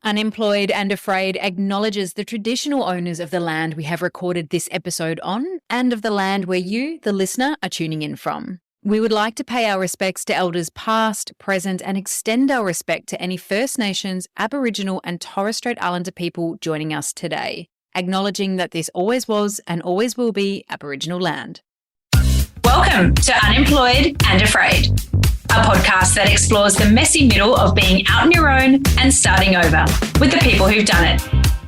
Unemployed and Afraid acknowledges the traditional owners of the land we have recorded this episode on and of the land where you, the listener, are tuning in from. We would like to pay our respects to elders past, present, and extend our respect to any First Nations, Aboriginal and Torres Strait Islander people joining us today, acknowledging that this always was and always will be Aboriginal land. Welcome to Unemployed and Afraid, a podcast that explores the messy middle of being out on your own and starting over with the people who've done it.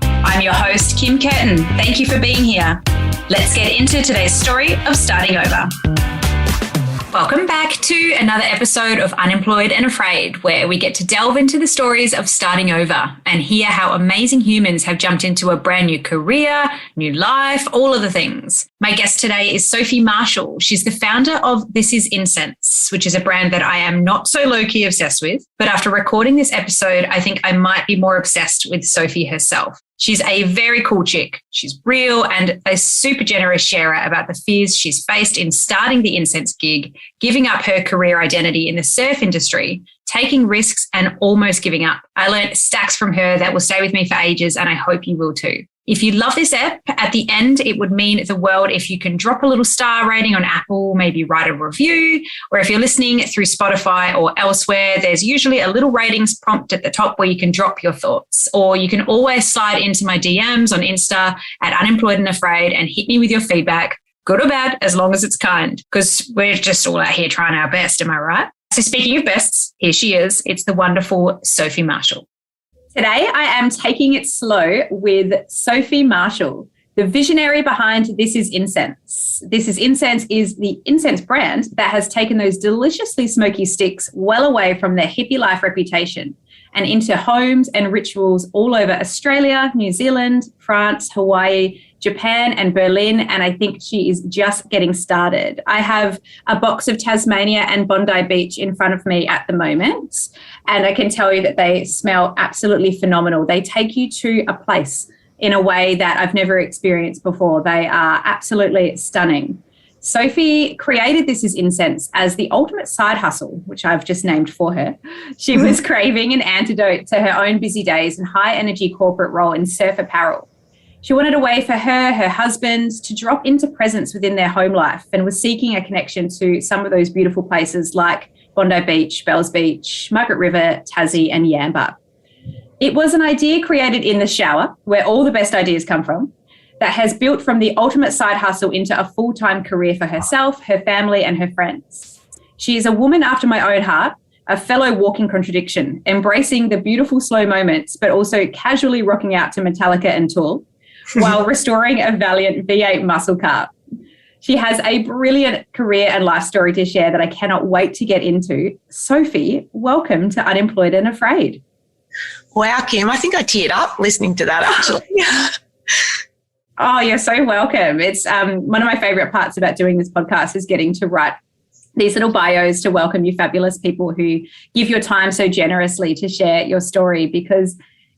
I'm your host, Kim Curtin. Thank you for being here. Let's get into today's story of starting over. Welcome back to another episode of Unemployed and Afraid, where we get to delve into the stories of starting over and hear how amazing humans have jumped into a brand new career, new life, all of the things. My guest today is Sophie Marshall. She's the founder of This Is Incense, which is a brand that I am not so low-key obsessed with. But after recording this episode, I think I might be more obsessed with Sophie herself. She's a very cool chick. She's real and a super generous sharer about the fears she's faced in starting the Incense gig, giving up her career identity in the surf industry, taking risks and almost giving up. I learned stacks from her that will stay with me for ages, and I hope you will too. If you love this ep, at the end, it would mean the world if you can drop a little star rating on Apple, maybe write a review, or if you're listening through Spotify or elsewhere, there's usually a little ratings prompt at the top where you can drop your thoughts, or you can always slide into my DMs on Insta at Unemployed and Afraid and hit me with your feedback, good or bad, as long as it's kind, because we're just all out here trying our best, am I right? So speaking of bests, here she is. It's the wonderful Sophie Marshall. Today, I am taking it slow with Sophie Marshall, the visionary behind This Is Incense. This Is Incense is the incense brand that has taken those deliciously smoky sticks well away from their hippie life reputation and into homes and rituals all over Australia, New Zealand, France, Hawaii, Japan and Berlin, and I think she is just getting started. I have a box of Tasmania and Bondi Beach in front of me at the moment, and I can tell you that they smell absolutely phenomenal. They take you to a place in a way that I've never experienced before. They are absolutely stunning. Sophie created This Is Incense as the ultimate side hustle, which I've just named for her. She was craving an antidote to her own busy days and high energy corporate role in surf apparel. She wanted a way for her husband to drop into presence within their home life and was seeking a connection to some of those beautiful places like Bondi Beach, Bells Beach, Margaret River, Tassie and Yamba. It was an idea created in the shower, where all the best ideas come from, that has built from the ultimate side hustle into a full-time career for herself, her family and her friends. She is a woman after my own heart, a fellow walking contradiction, embracing the beautiful slow moments, but also casually rocking out to Metallica and Tool, while restoring a valiant V8 muscle car. She has a brilliant career and life story to share that I cannot wait to get into. Sophie, welcome to Unemployed and Afraid. Wow, Kim, I think I teared up listening to that, actually. Oh, you're so welcome. It's one of my favourite parts about doing this podcast is getting to write these little bios to welcome you fabulous people who give your time so generously to share your story, because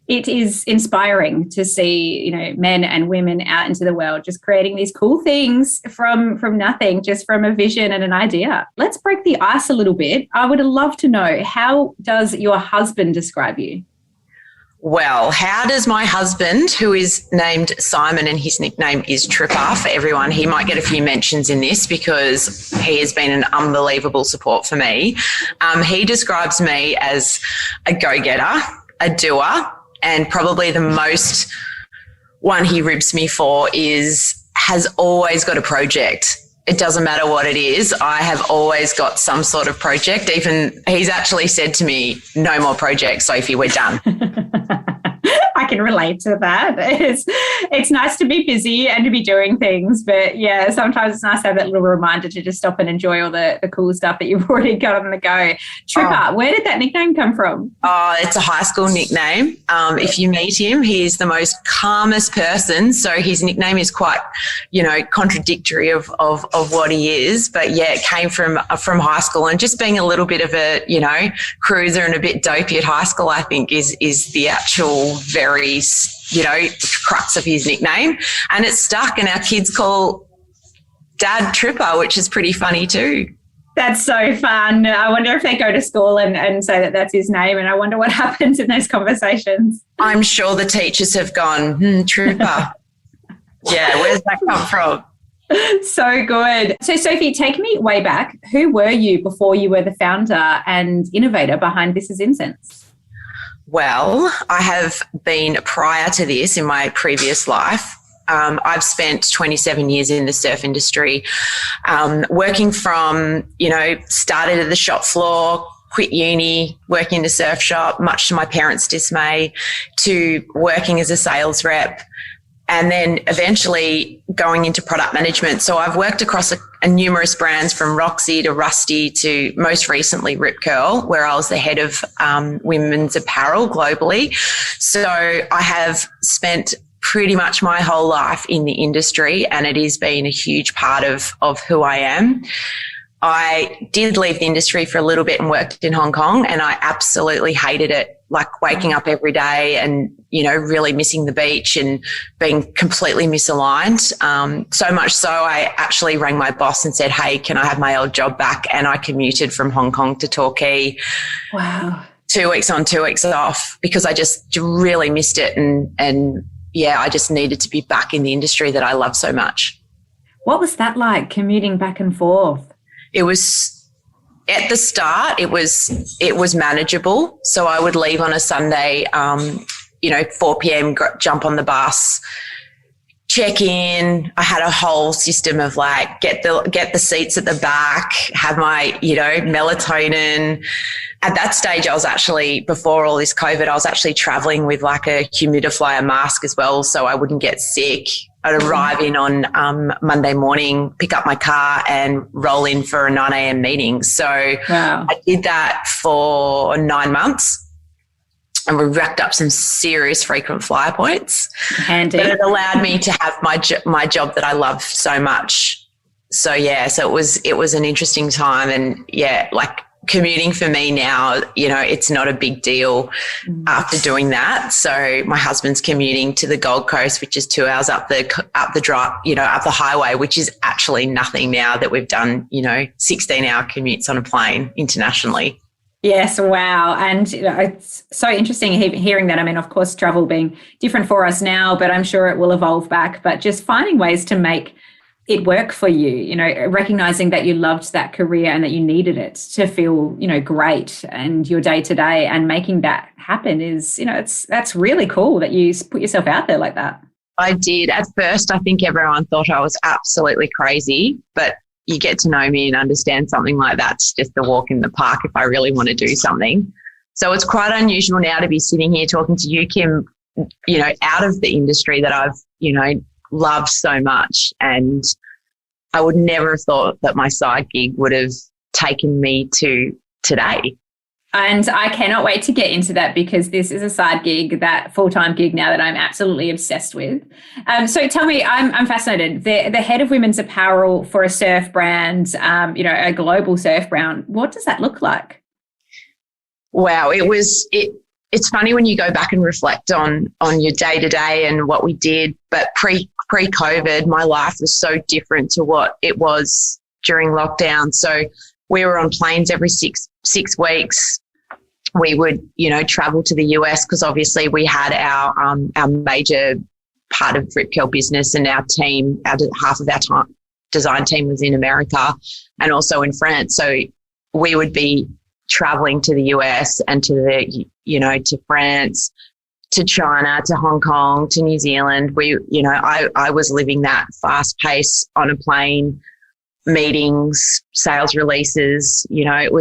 it is inspiring to see, men and women out into the world just creating these cool things from nothing, just from a vision and an idea. Let's break the ice a little bit. I would love to know, how does your husband describe you? Well, how does my husband, who is named Simon and his nickname is Tripper for everyone, he might get a few mentions in this because he has been an unbelievable support for me. He describes me as a go-getter, a doer, and probably the most one he ribs me for is has always got a project. It doesn't matter what it is. I have always got some sort of project. Even he's actually said to me, no more projects, Sophie, we're done. I can relate to that. It's nice to be busy and to be doing things, but yeah, sometimes it's nice to have that little reminder to just stop and enjoy all the cool stuff that you've already got on the go. Tripper, Where did that nickname come from? Oh, it's a high school nickname. If you meet him, he is the most calmest person, so his nickname is quite, contradictory of what he is. But yeah, it came from high school, and just being a little bit of a, cruiser and a bit dopey at high school, I think is the actual very, crux of his nickname. And it's stuck, and our kids call Dad Tripper, which is pretty funny too. That's so fun. I wonder if they go to school and say that that's his name, and I wonder what happens in those conversations. I'm sure the teachers have gone, Trooper. Yeah, where's that come from? So good. So, Sophie, take me way back. Who were you before you were the founder and innovator behind This Is Incense? Well, I have been, prior to this, in my previous life, I've spent 27 years in the surf industry, working from, started at the shop floor, quit uni, working in the surf shop, much to my parents' dismay, to working as a sales rep, and then eventually going into product management. So I've worked across numerous brands, from Roxy to Rusty to most recently Rip Curl, where I was the head of women's apparel globally. So I have spent pretty much my whole life in the industry, and it has been a huge part of who I am. I did leave the industry for a little bit and worked in Hong Kong, and I absolutely hated it, like waking up every day and, really missing the beach and being completely misaligned. So much so I actually rang my boss and said, hey, can I have my old job back? And I commuted from Hong Kong to Torquay. Wow. 2 weeks on, 2 weeks off, because I just really missed it. And I just needed to be back in the industry that I love so much. What was that like, commuting back and forth? It was, at the start, it was manageable. So I would leave on a Sunday, 4 p.m., jump on the bus, check in. I had a whole system of get the seats at the back, have my, melatonin. At that stage, I was actually, before all this COVID, I was actually traveling with a humidifier mask as well, so I wouldn't get sick. I'd arrive in on Monday morning, pick up my car and roll in for a 9 a.m. meeting. So wow. I did that for 9 months, and we racked up some serious frequent flyer points. Handy. But it allowed me to have my job that I love so much. So, so it was an interesting time, and commuting for me now, it's not a big deal after doing that. So my husband's commuting to the Gold Coast, which is 2 hours up the drive, up the highway, which is actually nothing now that we've done, 16-hour commutes on a plane internationally. Yes, wow. And it's so interesting hearing that. I mean, of course, travel being different for us now, but I'm sure it will evolve back. But just finding ways to make it work for you, recognizing that you loved that career and that you needed it to feel, great and your day to day, and making that happen is, that's really cool that you put yourself out there like that. I did. At first, I think everyone thought I was absolutely crazy, but you get to know me and understand something like that's just a walk in the park if I really want to do something. So it's quite unusual now to be sitting here talking to you, Kim, out of the industry that I've, loved so much. And I would never have thought that my side gig would have taken me to today. And I cannot wait to get into that, because this is a side gig, that full-time gig now, that I'm absolutely obsessed with. So tell me, I'm fascinated. The head of women's apparel for a surf brand, a global surf brand. What does that look like? Wow, it's funny when you go back and reflect on your day-to-day and what we did, but pre-COVID, my life was so different to what it was during lockdown. So we were on planes every six weeks. We would, travel to the US, because obviously we had our major part of Rip Curl business, and our team, half of our design team was in America and also in France. So we would be traveling to the US and to to France, to China, to Hong Kong, to New Zealand. I was living that fast pace on a plane, meetings, sales releases. It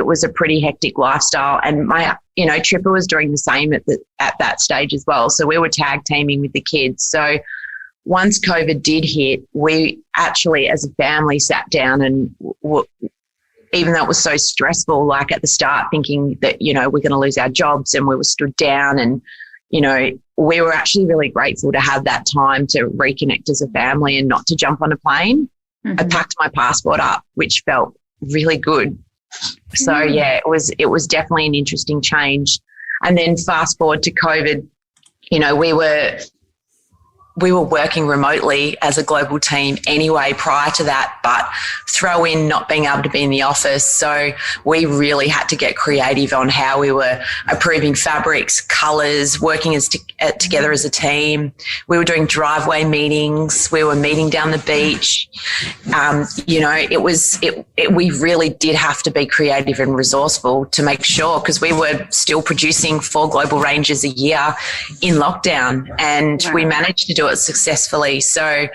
was a pretty hectic lifestyle, and my Tripper was doing the same at that stage as well. So we were tag teaming with the kids. So once COVID did hit, we actually as a family sat down and even though it was so stressful, at the start, thinking that, we're going to lose our jobs, and we were stood down, and, we were actually really grateful to have that time to reconnect as a family and not to jump on a plane. Mm-hmm. I packed my passport up, which felt really good. So, it was definitely an interesting change. And then fast forward to COVID, we were we were working remotely as a global team anyway prior to that, but throw in not being able to be in the office. So we really had to get creative on how we were approving fabrics, colours, working together as a team. We were doing driveway meetings. We were meeting down the beach. We really did have to be creative and resourceful to make sure, because we were still producing 4 global ranges a year in lockdown, and we managed to do it successfully. So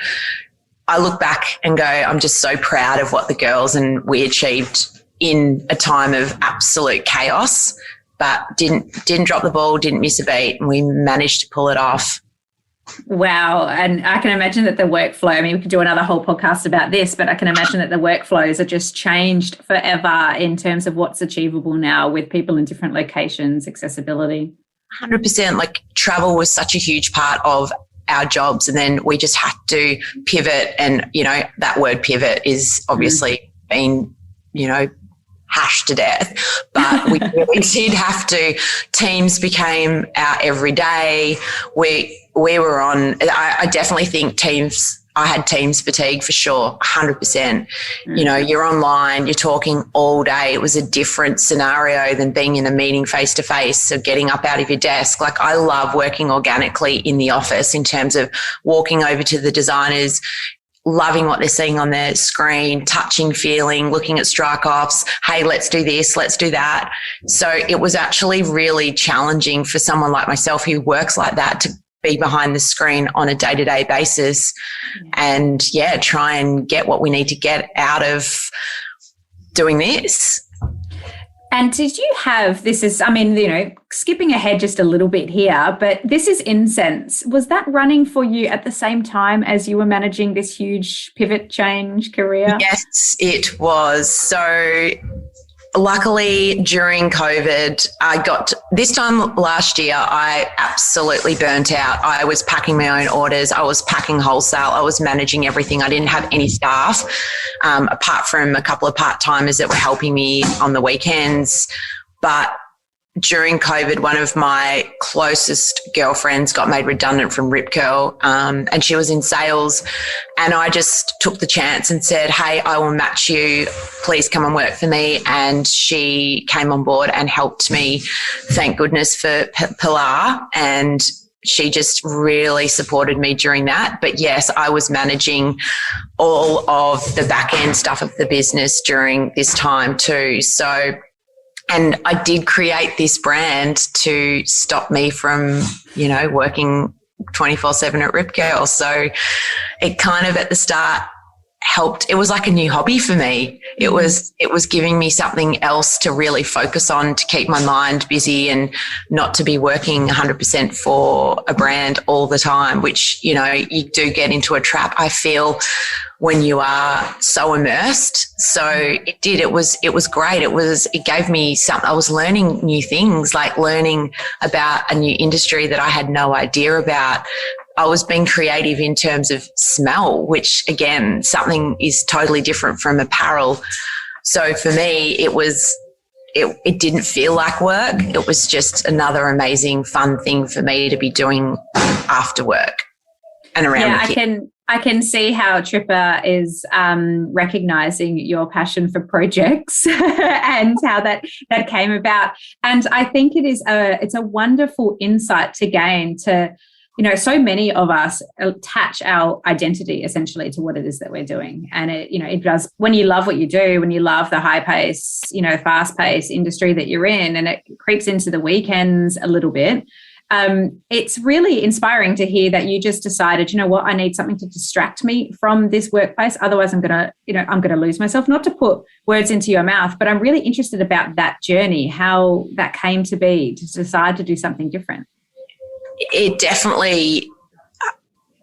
I look back and go, I'm just so proud of what the girls and we achieved in a time of absolute chaos, but didn't drop the ball, didn't miss a beat, and we managed to pull it off. Wow. And I can imagine that the workflow, I mean, we could do another whole podcast about this, but I can imagine that the workflows are just changed forever in terms of what's achievable now with people in different locations, accessibility. 100%. Like, travel was such a huge part of our jobs, and then we just had to pivot, and that word pivot is obviously been hashed to death, but we really did have to. Teams became our everyday. We were on, I definitely think I had Teams fatigue for sure, 100%. You're online, you're talking all day. It was a different scenario than being in a meeting face to face, so getting up out of your desk. Like, I love working organically in the office in terms of walking over to the designers, loving what they're seeing on their screen, touching, feeling, looking at strike offs. Hey, let's do this, let's do that. So it was actually really challenging for someone like myself who works like that to be behind the screen on a day-to-day basis and try and get what we need to get out of doing this. And did you have, skipping ahead just a little bit here, but this is Incense. Was that running for you at the same time as you were managing this huge pivot change career? Yes, it was. So luckily during COVID, this time last year, I absolutely burnt out. I was packing my own orders. I was packing wholesale. I was managing everything. I didn't have any staff, apart from a couple of part-timers that were helping me on the weekends. But during COVID, one of my closest girlfriends got made redundant from Rip Curl, and she was in sales. And I just took the chance and said, hey, I will match you. Please come and work for me. And she came on board and helped me, thank goodness for Pilar. And she just really supported me during that. But yes, I was managing all of the back end stuff of the business during this time too. So, and I did create this brand to stop me from, working 24/7 at Rip Curl. So it kind of at the start helped. It was like a new hobby for me. It was giving me something else to really focus on, to keep my mind busy and not to be working 100% for a brand all the time, which, you do get into a trap, I feel, when you are so immersed. So it was great. It gave me something. I was learning new things, like learning about a new industry that I had no idea about. I was being creative in terms of smell, which again, something is totally different from apparel. So for me, it didn't feel like work. It was just another amazing, fun thing for me to be doing after work and around the kids. I can see how Tripper is recognising your passion for projects and how that came about. And I think it's a wonderful insight to gain to, so many of us attach our identity essentially to what it is that we're doing. And it does, when you love what you do, when you love the high pace, fast paced industry that you're in, and it creeps into the weekends a little bit. It's really inspiring to hear that you just decided, I need something to distract me from this workplace. Otherwise I'm going to lose myself. Not to put words into your mouth, but I'm really interested about that journey, how that came to be, to decide to do something different. It definitely,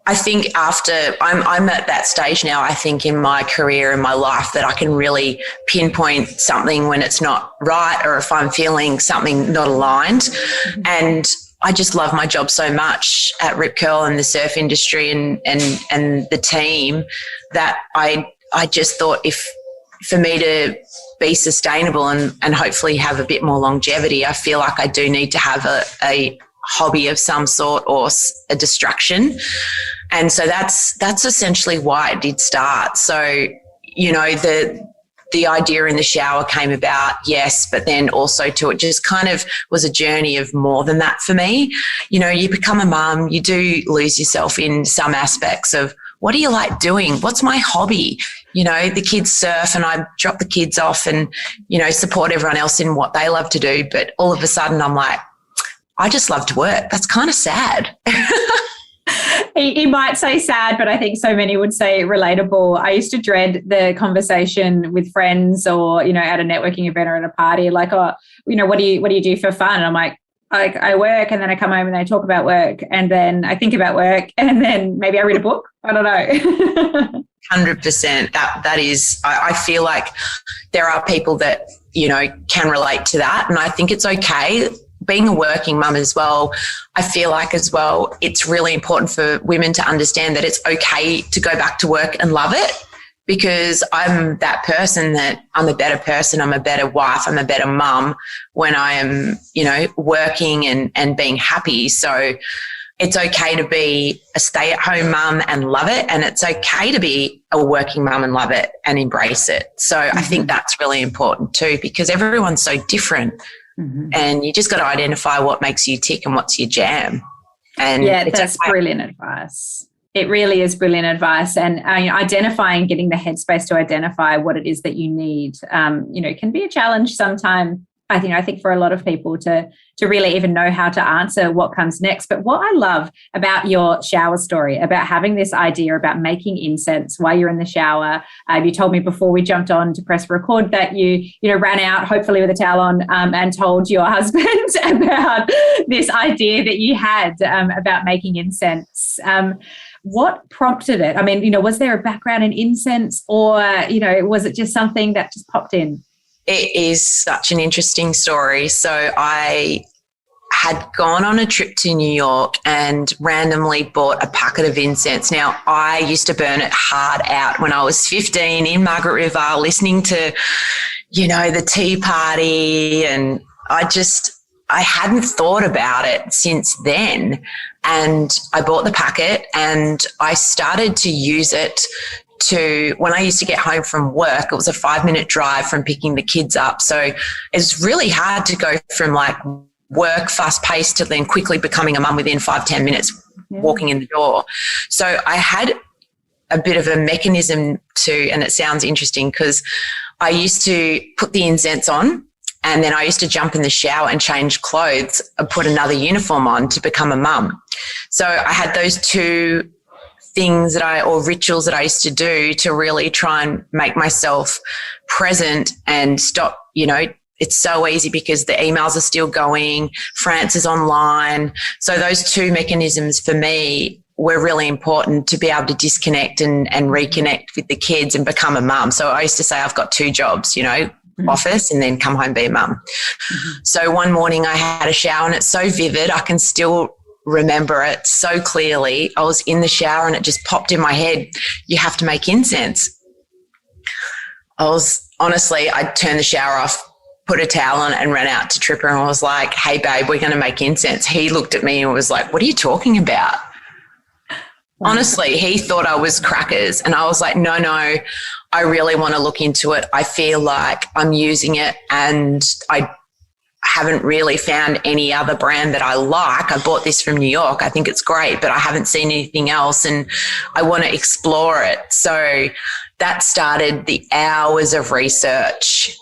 I think after I'm at that stage now, I think in my career and my life, that I can really pinpoint something when it's not right, or if I'm feeling something not aligned. Mm-hmm. And I just love my job so much at Rip Curl and the surf industry and the team, that I just thought, if for me to be sustainable and hopefully have a bit more longevity, I feel like I do need to have a hobby of some sort or a distraction. And so that's essentially why it did start. So, the idea in the shower came about, yes, but then also too, it just kind of was a journey of more than that for me. You become a mum, you do lose yourself in some aspects of what do you like doing? What's my hobby? The kids surf and I drop the kids off and, support everyone else in what they love to do. But all of a sudden I'm like, I just love to work. That's kind of sad. He might say sad, but I think so many would say relatable. I used to dread the conversation with friends or, at a networking event or at a party, like, oh, what do you do for fun? And I'm like, I work, and then I come home and I talk about work, and then I think about work, and then maybe I read a book. I don't know. 100%. That is, I feel like there are people that, can relate to that. And I think it's okay. Being a working mum as well, I feel like as well, it's really important for women to understand that it's okay to go back to work and love it, because I'm that person that I'm a better person, I'm a better wife, I'm a better mum when I am, working and being happy. So it's okay to be a stay-at-home mum and love it, and it's okay to be a working mum and love it and embrace it. So I think that's really important too, because everyone's so different. Mm-hmm. And you just got to identify what makes you tick and what's your jam. And that's brilliant advice. It really is brilliant advice. And identifying, getting the headspace to identify what it is that you need, can be a challenge sometimes. I think for a lot of people to really even know how to answer what comes next. But what I love about your shower story, about having this idea about making incense while you're in the shower, you told me before we jumped on to press record that you ran out, hopefully with a towel on, and told your husband about this idea that you had about making incense. What prompted it? I mean, was there a background in incense, or, was it just something that just popped in? It is such an interesting story. So I had gone on a trip to New York and randomly bought a packet of incense. Now, I used to burn it hard out when I was 15 in Margaret River, listening to, the Tea Party, and I hadn't thought about it since then. And I bought the packet and I started to use it when I used to get home from work. It was a 5-minute drive from picking the kids up. So it's really hard to go from like work fast paced to then quickly becoming a mum within 5-10 minutes walking in the door. So I had a bit of a mechanism and it sounds interesting because I used to put the incense on and then I used to jump in the shower and change clothes and put another uniform on to become a mum. So I had those two things or rituals that I used to do to really try and make myself present and stop, it's so easy because the emails are still going, France is online. So those two mechanisms for me were really important to be able to disconnect and reconnect with the kids and become a mum. So I used to say I've got 2 jobs, office and then come home, be a mum. Mm-hmm. So one morning I had a shower and it's so vivid. I can still remember it so clearly. I was in the shower and it just popped in my head, you have to make incense. I turned the shower off, put a towel on and ran out to Tripper and I was like, hey babe, we're going to make incense. He looked at me and was like, what are you talking about? Wow. Honestly, he thought I was crackers and I was like, no, I really want to look into it. I feel like I'm using it and I haven't really found any other brand that I like. I bought this from New York. I think it's great, but I haven't seen anything else and I want to explore it. So that started the hours of research,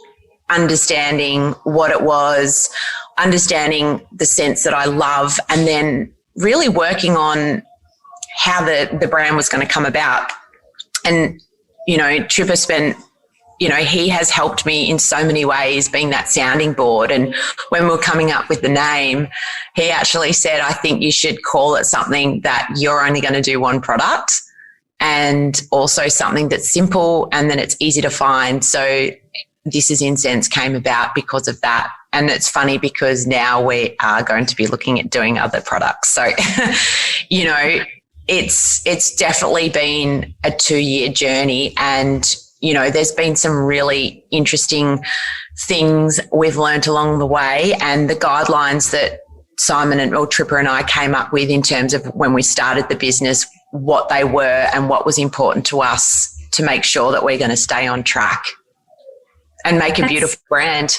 understanding what it was, understanding the scents that I love, and then really working on how the brand was going to come about. And, Tripper spent, he has helped me in so many ways, being that sounding board. And when we were coming up with the name, he actually said, I think you should call it something that you're only going to do one product and also something that's simple and then it's easy to find. So This Is Incense came about because of that. And it's funny because now we are going to be looking at doing other products. So, it's definitely been a 2-year journey and, there's been some really interesting things we've learned along the way, and the guidelines that Tripper and I came up with in terms of when we started the business what they were and what was important to us to make sure that we're going to stay on track and make a beautiful brand.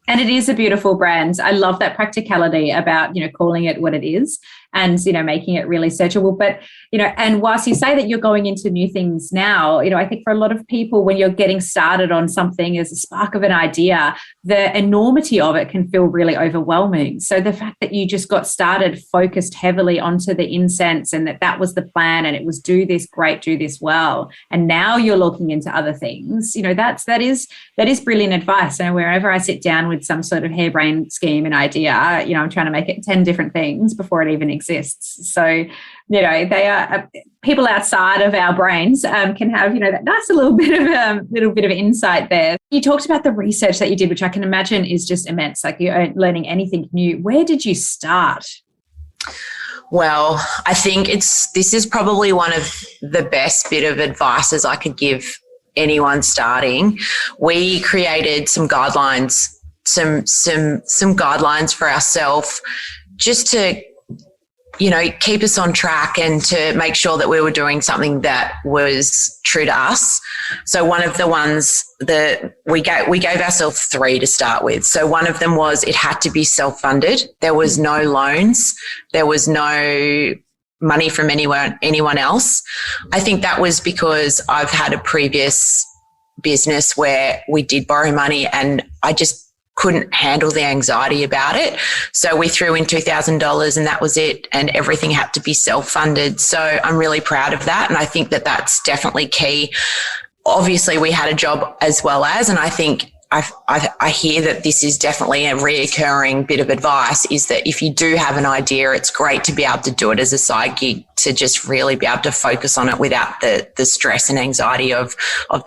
And it is a beautiful brand. I love that practicality about, calling it what it is and, making it really searchable. But, and whilst you say that you're going into new things now, I think for a lot of people, when you're getting started on something as a spark of an idea, the enormity of it can feel really overwhelming. So the fact that you just got started, focused heavily onto the Incense and that was the plan and it was do this great, do this well. And now you're looking into other things, that is brilliant advice. And wherever I sit down with some sort of harebrained scheme and idea, I'm trying to make it 10 different things before it even exists. So, they are people outside of our brains can have, that nice little bit of insight there. You talked about the research that you did, which I can imagine is just immense. Like you're learning anything new. Where did you start? Well, I think this is probably one of the best bit of advices I could give anyone starting. We created some guidelines, some guidelines for ourselves just to keep us on track and to make sure that we were doing something that was true to us. So one of the ones that we gave ourselves 3 to start with. So one of them was it had to be self-funded. There was no loans. There was no money from anyone else. I think that was because I've had a previous business where we did borrow money and I just couldn't handle the anxiety about it. So we threw in $2,000 and that was it. And everything had to be self-funded. So I'm really proud of that. And I think that that's definitely key. Obviously we had a job as well as, and I think I hear that this is definitely a reoccurring bit of advice is that if you do have an idea, it's great to be able to do it as a side gig, to just really be able to focus on it without the stress and anxiety of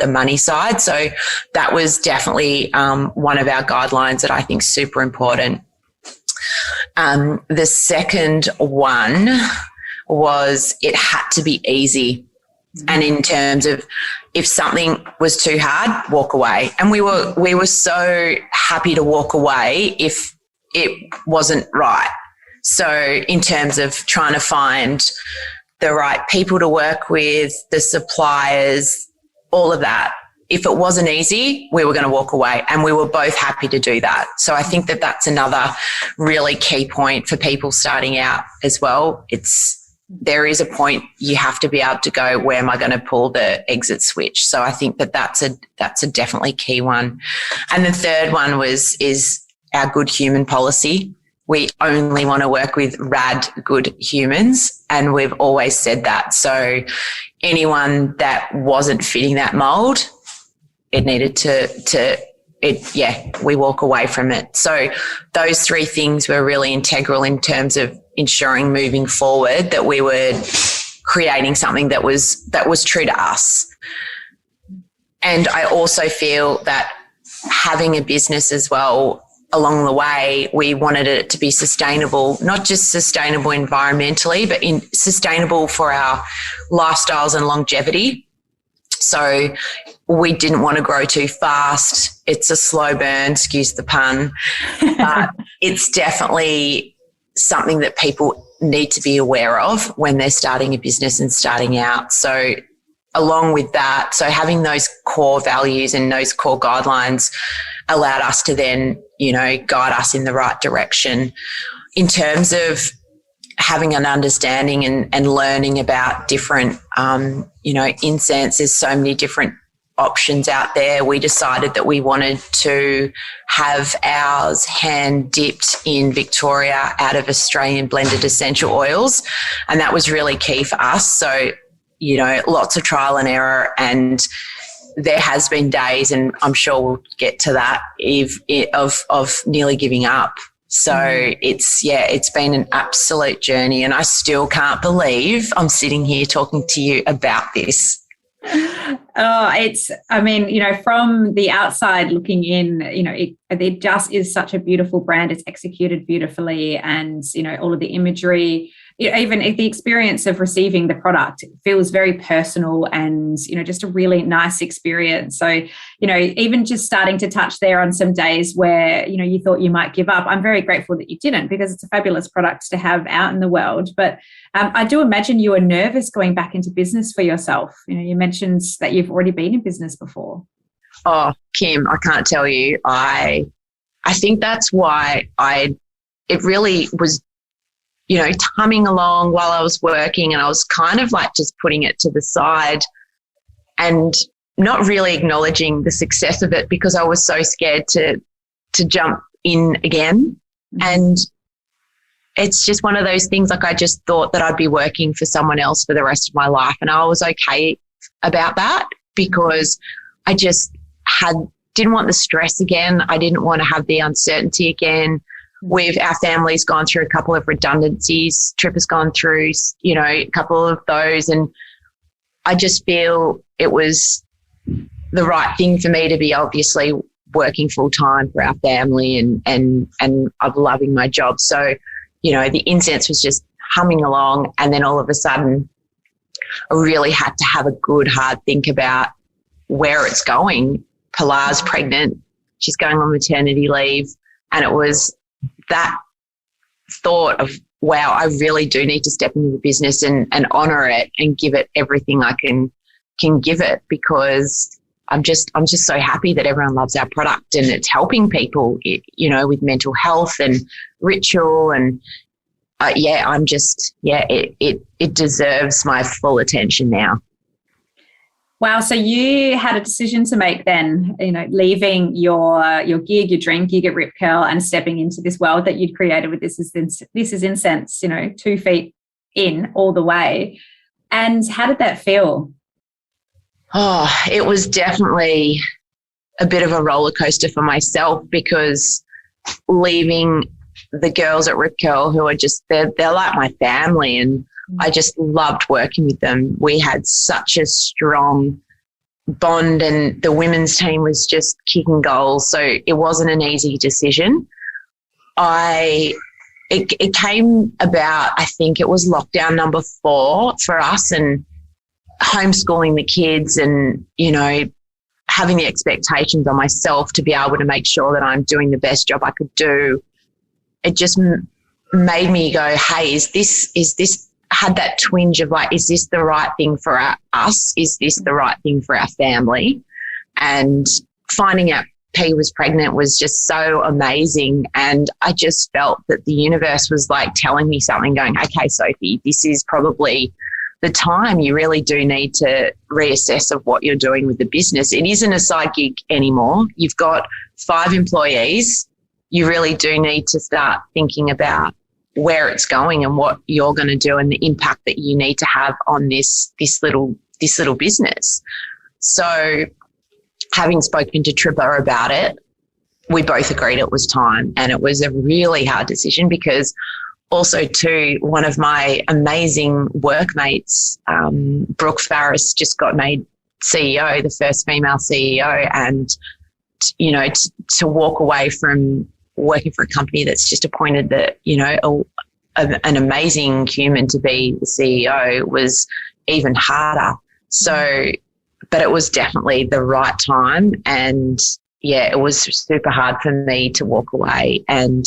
the money side. So that was definitely one of our guidelines that I think is super important. The second one was it had to be easy. And in terms of if something was too hard, walk away. And we were so happy to walk away if it wasn't right. So in terms of trying to find the right people to work with, the suppliers, all of that, if it wasn't easy, we were going to walk away, and we were both happy to do that. So I think that that's another really key point for people starting out as well. There is a point you have to be able to go, where am I going to pull the exit switch? So I think that that's a definitely key one. And the third one is our good human policy. We only want to work with rad, good humans, and we've always said that. So anyone that wasn't fitting that mold, it needed we walk away from it. So those 3 things were really integral in terms of ensuring moving forward that we were creating something that was true to us. And I also feel that having a business as well, along the way, we wanted it to be sustainable, not just sustainable environmentally, but sustainable for our lifestyles and longevity. So we didn't want to grow too fast. It's a slow burn, excuse the pun, but it's definitely something that people need to be aware of when they're starting a business and starting out. So along with that, so having those core values and those core guidelines allowed us to then, guide us in the right direction. In terms of having an understanding and learning about different, incense, there's so many different options out there. We decided that we wanted to have ours hand dipped in Victoria out of Australian blended essential oils. And that was really key for us. So, lots of trial and error, and there has been days, and I'm sure we'll get to that, of nearly giving up. So it's been an absolute journey, and I still can't believe I'm sitting here talking to you about this. From the outside looking in, it just is such a beautiful brand. It's executed beautifully, and, all of the imagery even if the experience of receiving the product feels very personal and, just a really nice experience. So, even just starting to touch there on some days where, you thought you might give up, I'm very grateful that you didn't, because it's a fabulous product to have out in the world. But I do imagine you were nervous going back into business for yourself. You mentioned that you've already been in business before. Oh, Kim, I can't tell you. I think that's why it really was, humming along while I was working, and I was kind of like just putting it to the side and not really acknowledging the success of it, because I was so scared to jump in again. And it's just one of those things, like I just thought that I'd be working for someone else for the rest of my life. And I was okay about that, because I just didn't want the stress again. I didn't want to have the uncertainty again. Our family's gone through a couple of redundancies. Trip has gone through, a couple of those. And I just feel it was the right thing for me to be obviously working full time for our family and of loving my job. So, the Incense was just humming along. And then all of a sudden, I really had to have a good, hard think about where it's going. Pilar's pregnant. She's going on maternity leave. And it was that thought of, wow, I really do need to step into the business and honour it and give it everything I can give it, because I'm just so happy that everyone loves our product and it's helping people, with mental health and ritual. And it deserves my full attention now. Wow. So you had a decision to make then, leaving your gig, your dream gig at Rip Curl, and stepping into this world that you'd created with This is Incense, 2 feet in all the way. And how did that feel? Oh, it was definitely a bit of a roller coaster for myself, because leaving the girls at Rip Curl, who are just, they're like my family, and I just loved working with them. We had such a strong bond, and the women's team was just kicking goals. So it wasn't an easy decision. It came about, I think it was lockdown number 4 for us, and homeschooling the kids and, having the expectations on myself to be able to make sure that I'm doing the best job I could do. It just made me go, hey, is this had that twinge of like, is this the right thing for us? Is this the right thing for our family? And finding out P was pregnant was just so amazing. And I just felt that the universe was like telling me something, going, okay, Sophie, this is probably the time. You really do need to reassess of what you're doing with the business. It isn't a side gig anymore. You've got 5 employees. You really do need to start thinking about where it's going and what you're going to do and the impact that you need to have on this little business. So having spoken to Tripper about it, we both agreed it was time, and it was a really hard decision, because also too, one of my amazing workmates, Brooke Farris, just got made CEO, the first female CEO, and to walk away from working for a company that's just appointed that, an amazing human to be the CEO was even harder. So, but it was definitely the right time. And yeah, it was super hard for me to walk away, and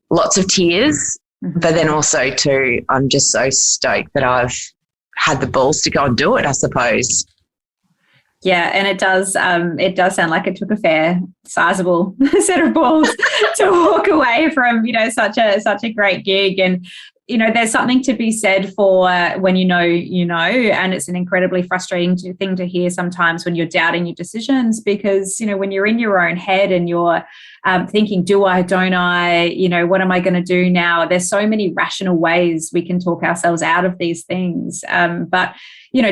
lots of tears. But then also too, I'm just so stoked that I've had the balls to go and do it, I suppose. Yeah, and it does sound like it took a fair, sizable set of balls to walk away from, such a great gig. And, there's something to be said for when and it's an incredibly frustrating thing to hear sometimes when you're doubting your decisions, because, when you're in your own head and you're thinking, do I, don't I, what am I going to do now? There's so many rational ways we can talk ourselves out of these things. But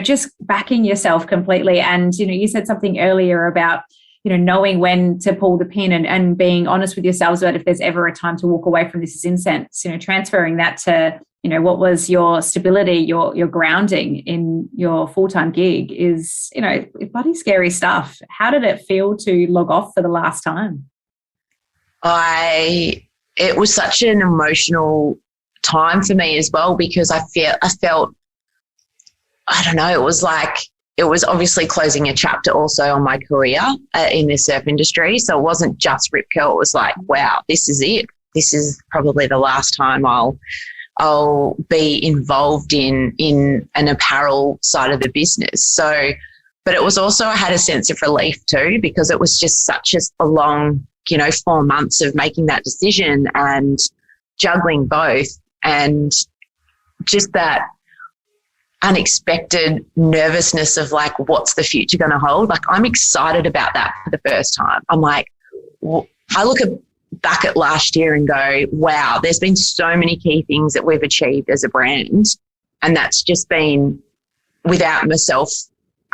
just backing yourself completely. And, you said something earlier about, knowing when to pull the pin and being honest with yourselves about if there's ever a time to walk away from This is Incense, transferring that to, what was your stability, your grounding in your full-time gig is, bloody scary stuff. How did it feel to log off for the last time? It was such an emotional time for me as well, because I felt, I don't know, it was obviously closing a chapter also on my career in the surf industry. So it wasn't just Rip Curl. It was like, wow, this is it. This is probably the last time I'll be involved in an apparel side of the business. So, but it was also, I had a sense of relief too, because it was just such a long, 4 months of making that decision and juggling both, and just that unexpected nervousness of like, what's the future going to hold? Like, I'm excited about that for the first time. I'm like, I look back at last year and go, wow, there's been so many key things that we've achieved as a brand, and that's just been without myself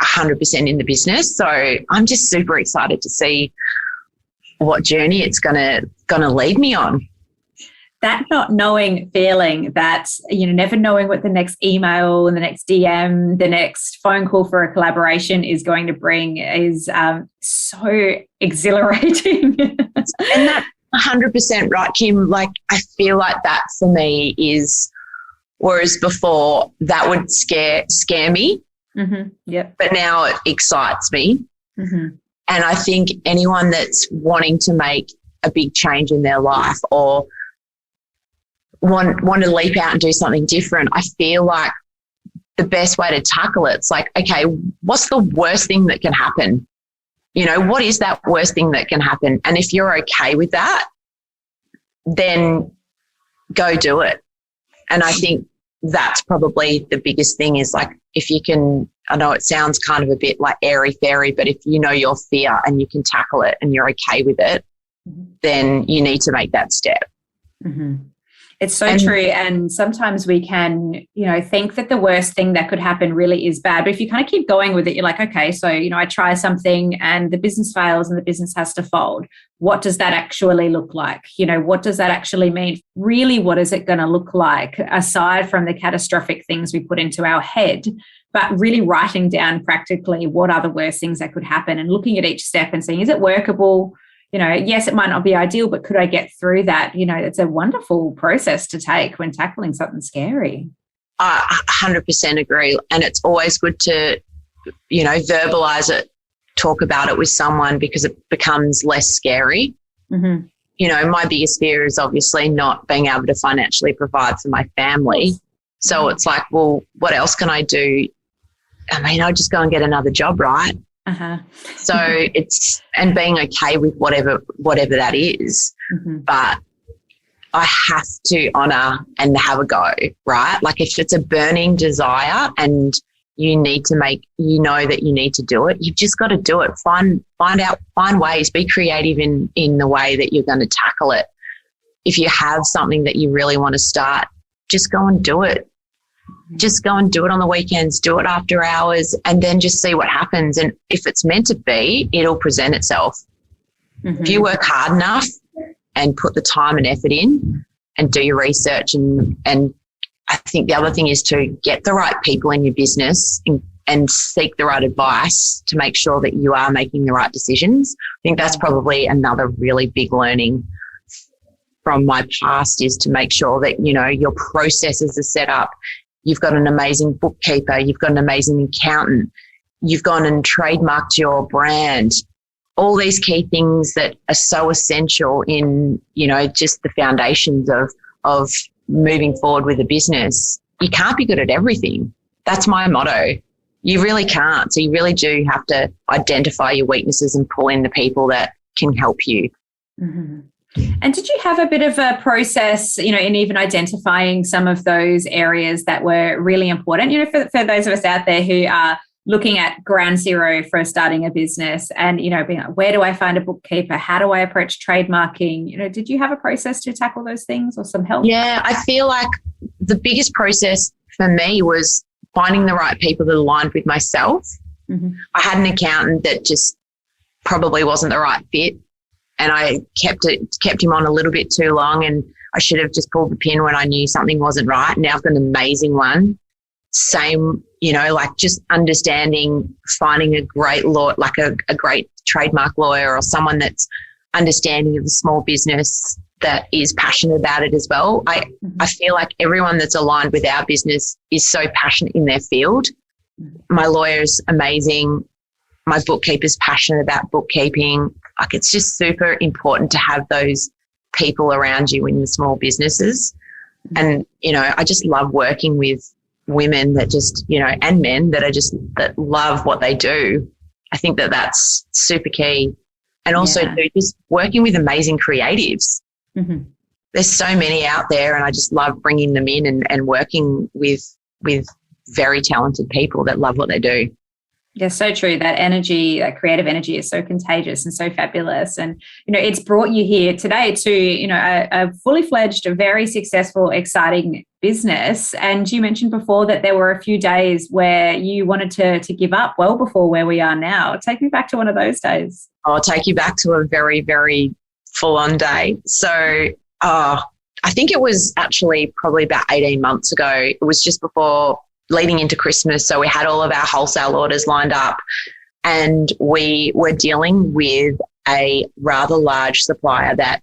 100% in the business. So I'm just super excited to see what journey it's gonna lead me on. That not knowing feeling, that, never knowing what the next email and the next DM, the next phone call for a collaboration is going to bring is so exhilarating. And that's 100% right, Kim. Like, I feel like that for me is, whereas before that would scare me. Mm-hmm. Yep. But now it excites me. Mm-hmm. And I think anyone that's wanting to make a big change in their life or want to leap out and do something different, I feel like the best way to tackle it's like, okay, what's the worst thing that can happen? What is that worst thing that can happen? And if you're okay with that, then go do it. And I think that's probably the biggest thing is like, if you can, I know it sounds kind of a bit like airy-fairy, but if you know your fear and you can tackle it and you're okay with it, then you need to make that step. Mm-hmm. It's so true. And sometimes we can, think that the worst thing that could happen really is bad. But if you kind of keep going with it, you're like, okay, so, I try something and the business fails and the business has to fold. What does that actually look like? What does that actually mean? Really, what is it going to look like aside from the catastrophic things we put into our head? But really writing down practically what are the worst things that could happen and looking at each step and saying, is it workable? Yes, it might not be ideal, but could I get through that? It's a wonderful process to take when tackling something scary. I 100% agree. And it's always good to, verbalize it, talk about it with someone, because it becomes less scary. Mm-hmm. My biggest fear is obviously not being able to financially provide for my family. So it's like, well, what else can I do? I mean, I'll just go and get another job, right? Uh-huh. So it's, and being okay with whatever that is. Mm-hmm. But I have to honour and have a go, right? Like, if it's a burning desire and you need to that you need to do it, you've just got to do it. Find ways, be creative in the way that you're going to tackle it. If you have something that you really want to start, just go and do it. Just go and do it on the weekends, do it after hours, and then just see what happens. And if it's meant to be, it'll present itself. Mm-hmm. If you work hard enough and put the time and effort in and do your research, and I think the other thing is to get the right people in your business and seek the right advice to make sure that you are making the right decisions. I think that's probably another really big learning from my past, is to make sure that, your processes are set up. You've got an amazing bookkeeper. You've got an amazing accountant. You've gone and trademarked your brand. All these key things that are so essential in, just the foundations of moving forward with a business. You can't be good at everything. That's my motto. You really can't. So you really do have to identify your weaknesses and pull in the people that can help you. Mm-hmm. And did you have a bit of a process, in even identifying some of those areas that were really important? For those of us out there who are looking at ground zero for starting a business and, being like, where do I find a bookkeeper? How do I approach trademarking? Did you have a process to tackle those things or some help? Yeah, I feel like the biggest process for me was finding the right people that aligned with myself. Mm-hmm. I had an accountant that just probably wasn't the right fit. And I kept him on a little bit too long, and I should have just pulled the pin when I knew something wasn't right. Now I've got an amazing one. Same, just understanding, finding a great law, like a great trademark lawyer or someone that's understanding of the small business that is passionate about it as well. I feel like everyone that's aligned with our business is so passionate in their field. My lawyer's amazing. My bookkeeper's passionate about bookkeeping. Like, it's just super important to have those people around you in the small businesses. And, you know, I just love working with women that just, you know, and men that love what they do. I think that that's super key. And also just working with amazing creatives. Mm-hmm. There's so many out there, and I just love bringing them in and working with very talented people that love what they do. Yeah, so true. That energy, that creative energy is so contagious and so fabulous. And, you know, it's brought you here today to, you know, a fully fledged, very successful, exciting business. And you mentioned before that there were a few days where you wanted to give up well before where we are now. Take me back to one of those days. I'll take you back to a very, very full-on day. So I think it was actually probably about 18 months ago. It was just before leading into Christmas. So we had all of our wholesale orders lined up, and we were dealing with a rather large supplier that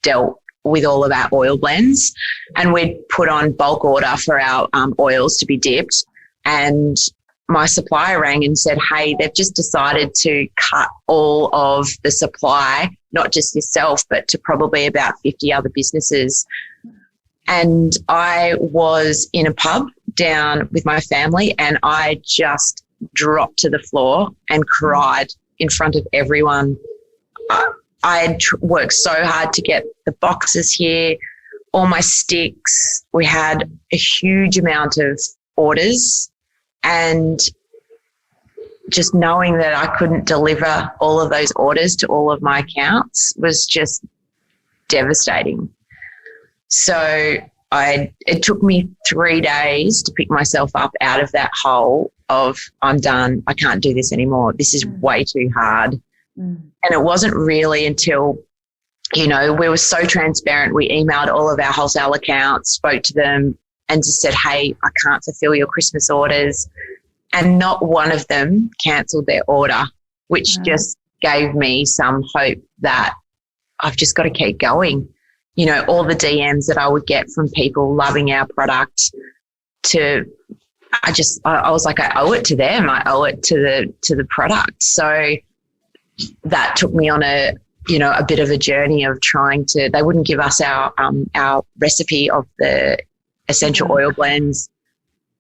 dealt with all of our oil blends, and we'd put on bulk order for our oils to be dipped. And my supplier rang and said, hey, they've just decided to cut all of the supply, not just yourself, but to probably about 50 other businesses. And I was in a pub down with my family, and I just dropped to the floor and cried in front of everyone. I had worked so hard to get the boxes here, all my sticks. We had a huge amount of orders, and just knowing that I couldn't deliver all of those orders to all of my accounts was just devastating. So it took me 3 days to pick myself up out of that hole of, I'm done. I can't do this anymore. This is way too hard. And it wasn't really until, you know, we were so transparent. We emailed all of our wholesale accounts, spoke to them, and just said, hey, I can't fulfill your Christmas orders. And not one of them cancelled their order, which just gave me some hope that I've just got to keep going. You know, all the DMs that I would get from people loving our product, I was like, I owe it to them. I owe it to the product. So that took me on a bit of a journey of trying to, they wouldn't give us our recipe of the essential oil blends,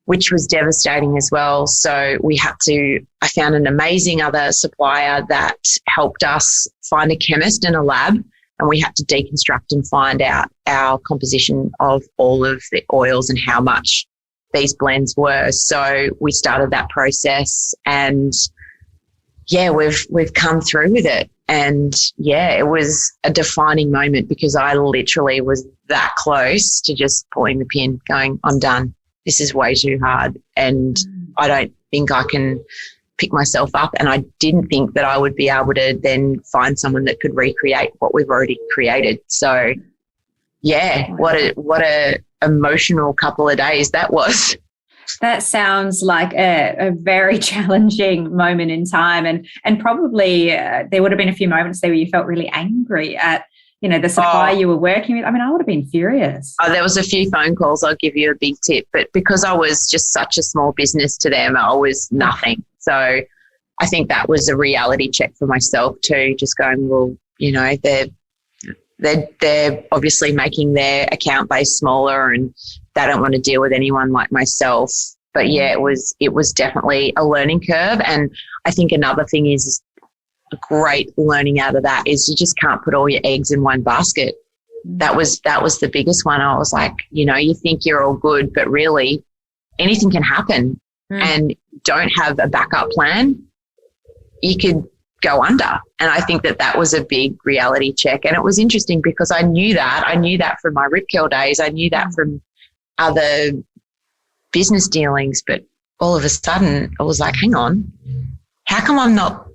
which was devastating as well. So I found an amazing other supplier that helped us find a chemist and a lab, and we had to deconstruct and find out our composition of all of the oils and how much these blends were. So we started that process, and we've come through with it. And it was a defining moment, because I literally was that close to just pulling the pin, going, I'm done. This is way too hard, and I don't think I can pick myself up. And I didn't think that I would be able to then find someone that could recreate what we've already created. So what a emotional couple of days that was. That sounds like a very challenging moment in time, and probably there would have been a few moments there where you felt really angry at, you know, the supplier you were working with. I mean, I would have been furious. There was a few phone calls. I'll give you a big tip, but because I was just such a small business to them, I was nothing. So I think that was a reality check for myself too, just going, well, you know, they're obviously making their account base smaller, and they don't want to deal with anyone like myself. But it was definitely a learning curve. And I think another thing is a great learning out of that is you just can't put all your eggs in one basket. That was the biggest one. I was like, you know, you think you're all good, but really anything can happen, and don't have a backup plan, you could go under. And I think that was a big reality check. And it was interesting because I knew that from my Rip Curl days. I knew that from other business dealings, but all of a sudden I was like, hang on, how come I'm not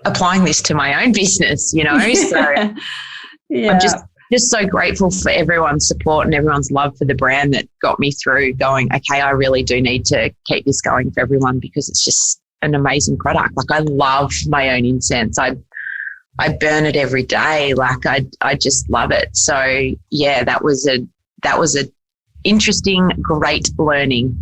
applying this to my own business, you know? So I'm just so grateful for everyone's support and everyone's love for the brand that got me through going, okay, I really do need to keep this going for everyone, because it's just an amazing product. Like, I love my own incense. I burn it every day. Like I just love it. So yeah, that was a interesting, great learning.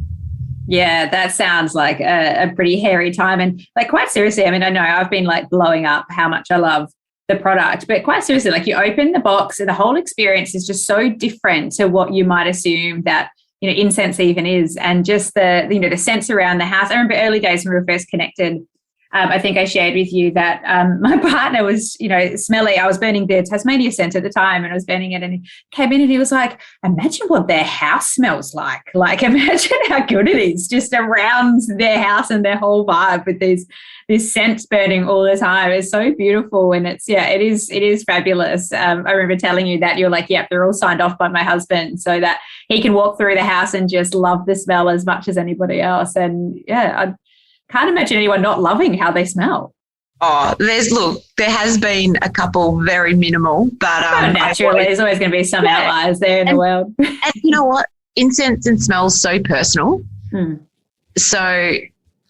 Yeah, that sounds like a pretty hairy time. And like, quite seriously, I mean, I know I've been like blowing up how much I love the product, but quite seriously, like, you open the box and the whole experience is just so different to what you might assume that, you know, incense even is. And just the, you know, the scents around the house. I remember early days when we were first connected, I think I shared with you that my partner was, you know, smelly. I was burning the Tasmania scent at the time, and I was burning it, and he came in and he was like, imagine what their house smells like. Like, imagine how good it is just around their house and their whole vibe with this scent burning all the time. It's so beautiful. And it is fabulous. I remember telling you that you're like, yep, they're all signed off by my husband so that he can walk through the house and just love the smell as much as anybody else. And yeah, can't imagine anyone not loving how they smell. Oh, there has been a couple very minimal, but naturally, there's always going to be some outliers there in the world. And you know what? Incense and smells so personal. So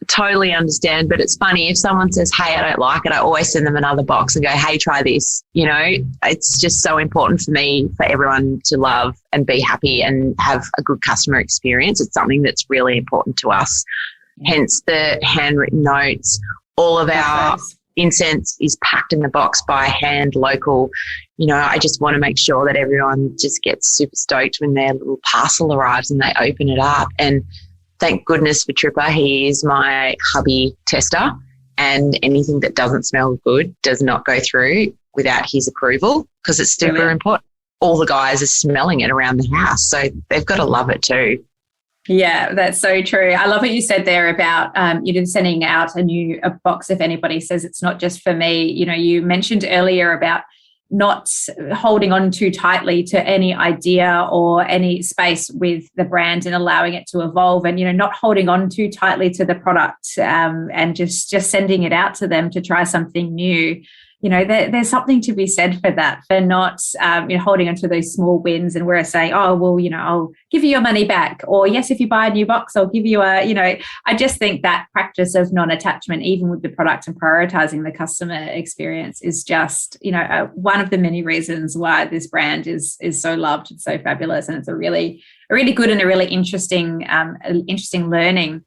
totally understand. But it's funny, if someone says, hey, I don't like it, I always send them another box and go, hey, try this. You know, it's just so important for me, for everyone to love and be happy and have a good customer experience. It's something that's really important to us. Hence the handwritten notes. All of our incense is packed in the box by hand, local. You know, I just want to make sure that everyone just gets super stoked when their little parcel arrives and they open it up. And thank goodness for Tripper, he is my hubby tester, and anything that doesn't smell good does not go through without his approval, because it's super important. All the guys are smelling it around the house, so they've got to love it too. Yeah, that's so true. I love what you said there about sending out a box if anybody says it's not just for me. You know, you mentioned earlier about not holding on too tightly to any idea or any space with the brand and allowing it to evolve, and, you know, not holding on too tightly to the product and just sending it out to them to try something new. You know, there's something to be said for that, for not holding on to those small wins, and we're saying, oh, well, you know, I'll give you your money back, or yes, if you buy a new box, I'll give you I just think that practice of non-attachment, even with the product, and prioritizing the customer experience is just, you know, one of the many reasons why this brand is so loved and so fabulous. And it's a really good and a really interesting learning.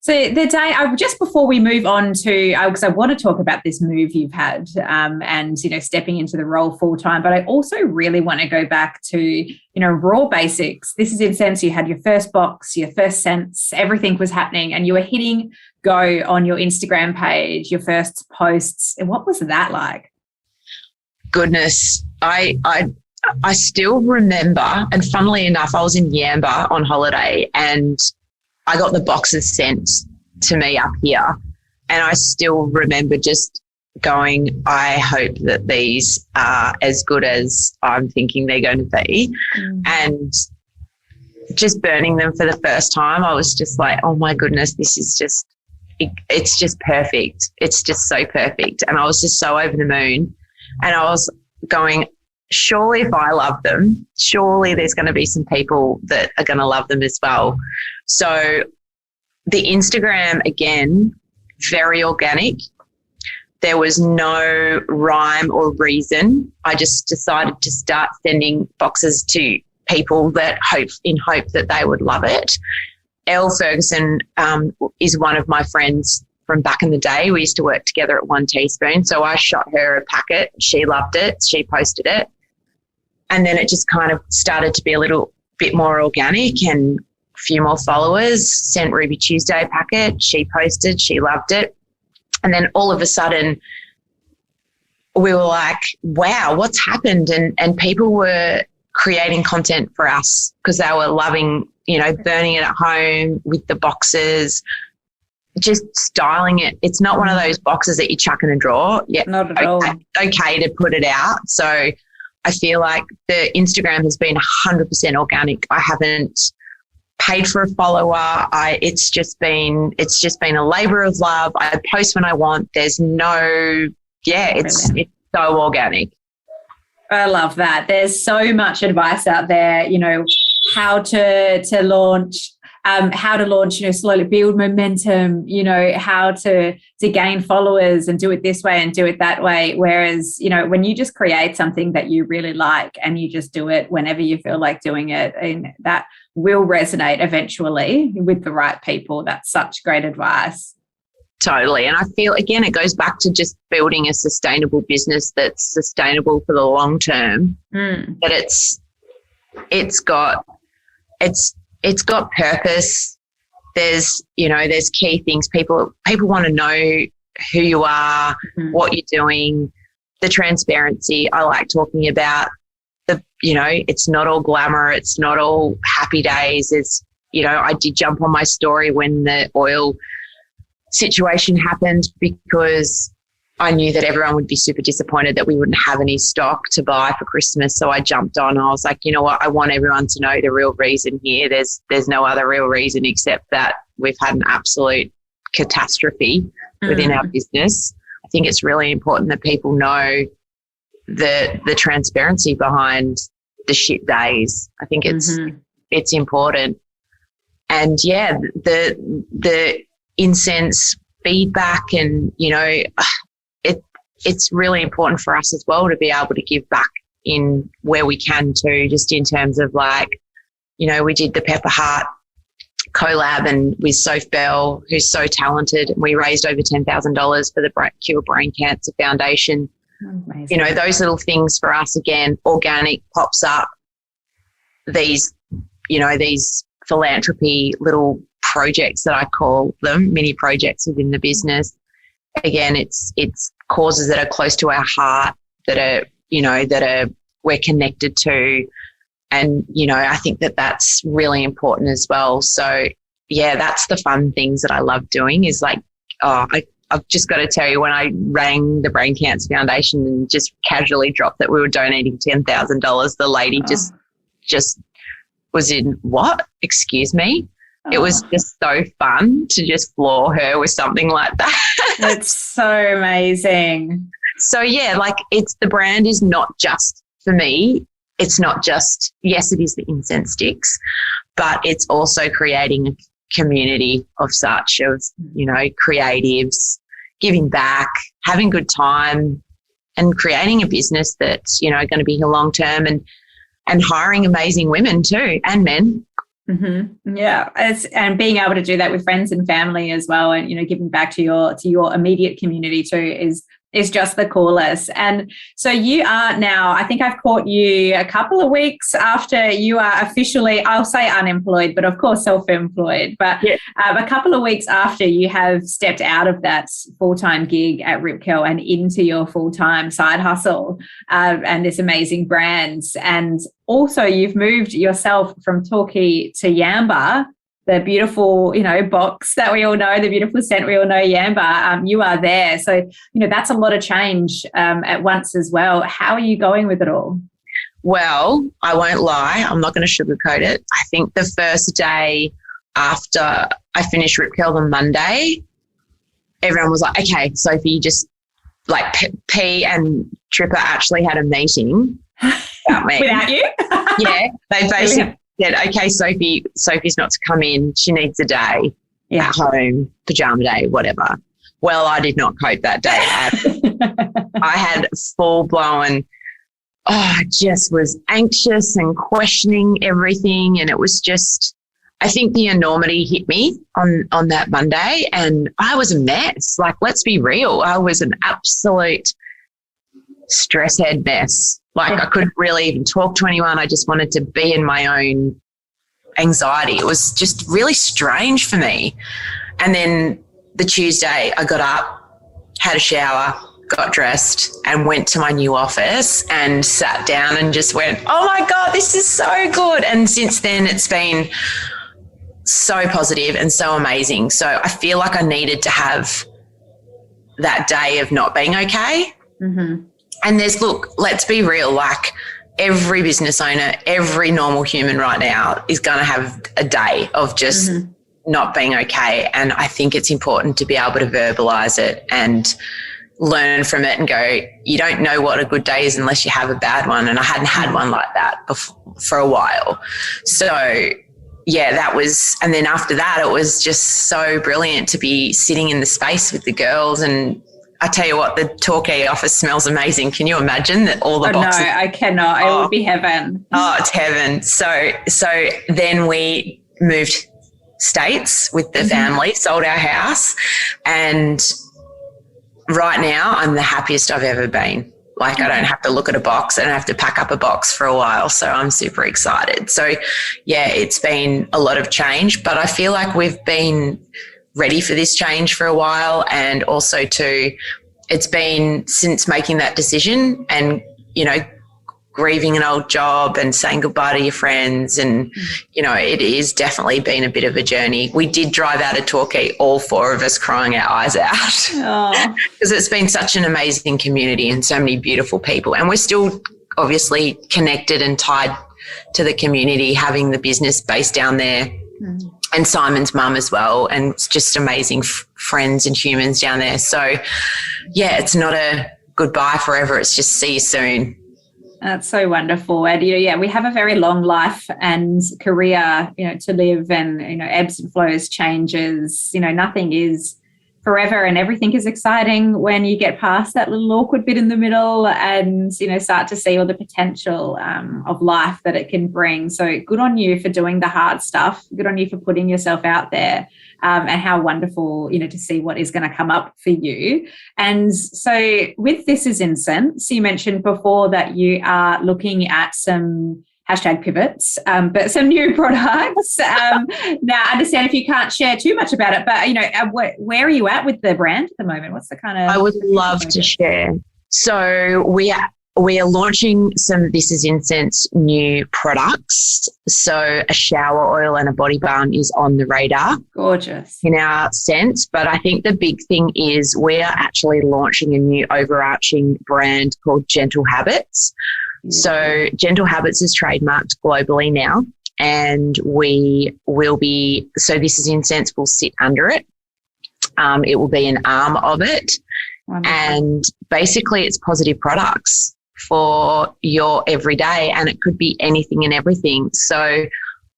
So the day, just before we move on to, because I want to talk about this move you've had and, you know, stepping into the role full time, but I also really want to go back to, you know, raw basics. This is Incense. You had your first box, your first scents, everything was happening, and you were hitting go on your Instagram page, your first posts. And what was that like? Goodness, I still remember, and funnily enough, I was in Yamba on holiday and I got the boxes sent to me up here, and I still remember just going, I hope that these are as good as I'm thinking they're going to be. And just burning them for the first time, I was just like, oh my goodness, this is just, it's just perfect. It's just so perfect. And I was just so over the moon, and I was going, surely if I love them, surely there's going to be some people that are going to love them as well. So the Instagram, again, very organic. There was no rhyme or reason. I just decided to start sending boxes to people that hope that they would love it. Elle Ferguson is one of my friends from back in the day. We used to work together at One Teaspoon. So I shot her a packet. She loved it. She posted it. And then it just kind of started to be a little bit more organic, and a few more followers. Sent Ruby Tuesday packet. She posted. She loved it. And then all of a sudden we were like, wow, what's happened? And people were creating content for us because they were loving, you know, burning it at home with the boxes, just styling it. It's not one of those boxes that you chuck in a drawer. Yeah, not at all. Okay to put it out. So I feel like the Instagram has been 100% organic. I haven't paid for a follower. It's just been a labor of love. I post when I want. There's no, it's so organic. I love that. There's so much advice out there, you know, how to launch how to launch, slowly build momentum, how to gain followers and do it this way and do it that way. Whereas, when you just create something that you really like and you just do it whenever you feel like doing it, and that will resonate eventually with the right people. That's such great advice. Totally. And I feel, again, it goes back to just building a sustainable business that's sustainable for the long term. That it's got purpose. There's key things. People want to know who you are, what you're doing, the transparency. I like talking about it's not all glamour. It's not all happy days. I did jump on my story when the oil situation happened because I knew that everyone would be super disappointed that we wouldn't have any stock to buy for Christmas. So I jumped on. I was like, you know what? I want everyone to know the real reason here. There's no other real reason except that we've had an absolute catastrophe within our business. I think it's really important that people know the transparency behind the shit days. I think it's important. And yeah, the Incense feedback, and it's really important for us as well to be able to give back in where we can too, just in terms of we did the Pepper Heart collab and with Sophie Bell, who's so talented, and we raised over $10,000 for the Cure Brain Cancer Foundation. Amazing. Those little things for us, again, organic, pops up, these philanthropy little projects that I call them, mini projects within the business. Again, it's causes that are close to our heart, that we're connected to. And, I think that that's really important as well. So yeah, that's the fun things that I love doing is I've just got to tell you, when I rang the Brain Cancer Foundation and just casually dropped that we were donating $10,000, the lady just was in, what? Excuse me? It was just so fun to just floor her with something like that. That's so amazing. So yeah, the brand is not just for me. It's not just, yes, it is the incense sticks, but it's also creating a community of creatives, giving back, having good time, and creating a business that's, going to be here long term, and hiring amazing women too, and men. Yeah, and being able to do that with friends and family as well, and giving back to your immediate community too is just the coolest. And so you are now, I think I've caught you a couple of weeks after you are officially, I'll say unemployed, but of course self-employed, but a couple of weeks after you have stepped out of that full-time gig at Rip Curl and into your full-time side hustle and this amazing brands. And also you've moved yourself from Torquay to Yamba, the beautiful, box that we all know, the beautiful scent we all know, Yamba. You are there. So, that's a lot of change at once as well. How are you going with it all? Well, I won't lie. I'm not going to sugarcoat it. I think the first day after I finished Rip Curl on Monday, everyone was like, okay, Sophie, just P and Tripper actually had a meeting about me. Without you? Yeah. They basically said, okay, Sophie's not to come in. She needs a day at home, pajama day, whatever. Well, I did not cope that day. I had full-blown, I just was anxious and questioning everything, and it was just, I think the enormity hit me on that Monday, and I was a mess. Let's be real. I was an absolute stress head mess. I couldn't really even talk to anyone. I just wanted to be in my own anxiety. It was just really strange for me. And then the Tuesday I got up, had a shower, got dressed and went to my new office and sat down and just went, oh my God, this is so good. And since then it's been so positive and so amazing. So I feel like I needed to have that day of not being okay. Mm-hmm. And let's be real, every business owner, every normal human right now is going to have a day of just not being okay. And I think it's important to be able to verbalize it and learn from it and go, you don't know what a good day is unless you have a bad one. And I hadn't had one like that for a while. So that was, and then after that, it was just so brilliant to be sitting in the space with the girls. And I tell you what, the Torquay office smells amazing. Can you imagine that all the boxes? No, I cannot. It would be heaven. Oh, it's heaven. So then we moved states with the family, sold our house, and right now I'm the happiest I've ever been. Like, I don't have to look at a box. I don't have to pack up a box for a while. So I'm super excited. So, yeah, it's been a lot of change, but I feel like we've been ready for this change for a while. And also too, it's been since making that decision and, you know, grieving an old job and saying goodbye to your friends. And, you know, it is definitely been a bit of a journey. We did drive out of Torquay, all four of us crying our eyes out because it's been such an amazing community and so many beautiful people. And we're still obviously connected and tied to the community, having the business based down there and Simon's mum as well. And it's just amazing friends and humans down there. So, yeah, it's not a goodbye forever. It's just see you soon. That's so wonderful. And, we have a very long life and career, to live, and, ebbs and flows, changes, nothing is forever and everything is exciting when you get past that little awkward bit in the middle and, start to see all the potential of life that it can bring. So good on you for doing the hard stuff. Good on you for putting yourself out there. And how wonderful, to see what is going to come up for you. And so with This Is Incense, you mentioned before that you are looking at some #pivots, but some new products. Now, I understand if you can't share too much about it, but, where are you at with the brand at the moment? What's the kind of... I would love to share. So we are launching some This Is Incense new products. So a shower oil and a body balm is on the radar. Gorgeous. In our sense. But I think the big thing is we are actually launching a new overarching brand called Gentle Habits. So Gentle Habits is trademarked globally now, and we will be, so This Is Incense will sit under it. It will be an arm of it. Wonderful. And basically it's positive products for your everyday, and it could be anything and everything. So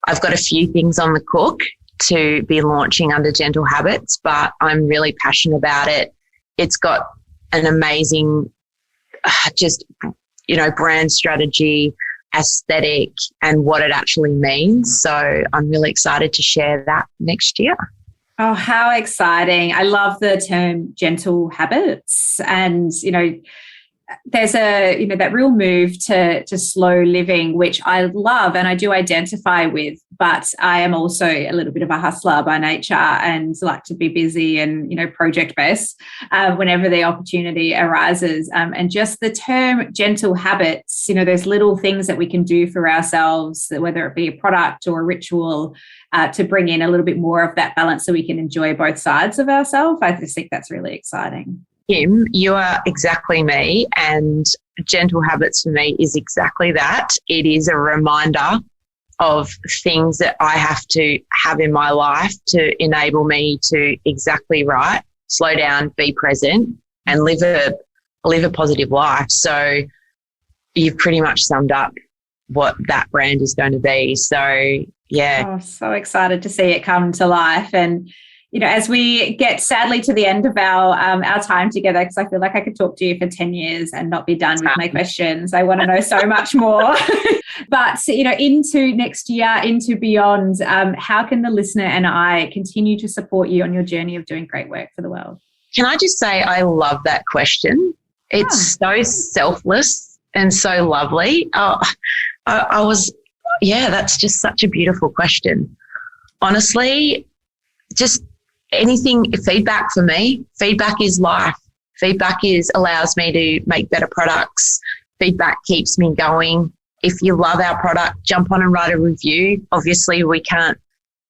I've got a few things on the cook to be launching under Gentle Habits, but I'm really passionate about it. It's got an amazing brand strategy, aesthetic, and what it actually means. So I'm really excited to share that next year. Oh, how exciting. I love the term Gentle Habits. And, there's that real move to slow living, which I love and I do identify with, but I am also a little bit of a hustler by nature and like to be busy and, project-based whenever the opportunity arises. And just the term Gentle Habits, there's little things that we can do for ourselves, whether it be a product or a ritual, to bring in a little bit more of that balance so we can enjoy both sides of ourselves. I just think that's really exciting. Kim, you are exactly me, and Gentle Habits for me is exactly that. It is a reminder of things that I have to have in my life to enable me to slow down, be present, and live a positive life. So you've pretty much summed up what that brand is going to be. So, yeah. Oh, so excited to see it come to life. And as we get sadly to the end of our time together, because I feel like I could talk to you for 10 years and not be done with my questions. I want to know so much more. But, into next year, into beyond, how can the listener and I continue to support you on your journey of doing great work for the world? Can I just say I love that question. It's so selfless and so lovely. That's just such a beautiful question. Honestly, just anything, feedback for me. Feedback is life. Feedback allows me to make better products. Feedback keeps me going. If you love our product, jump on and write a review. Obviously, we can't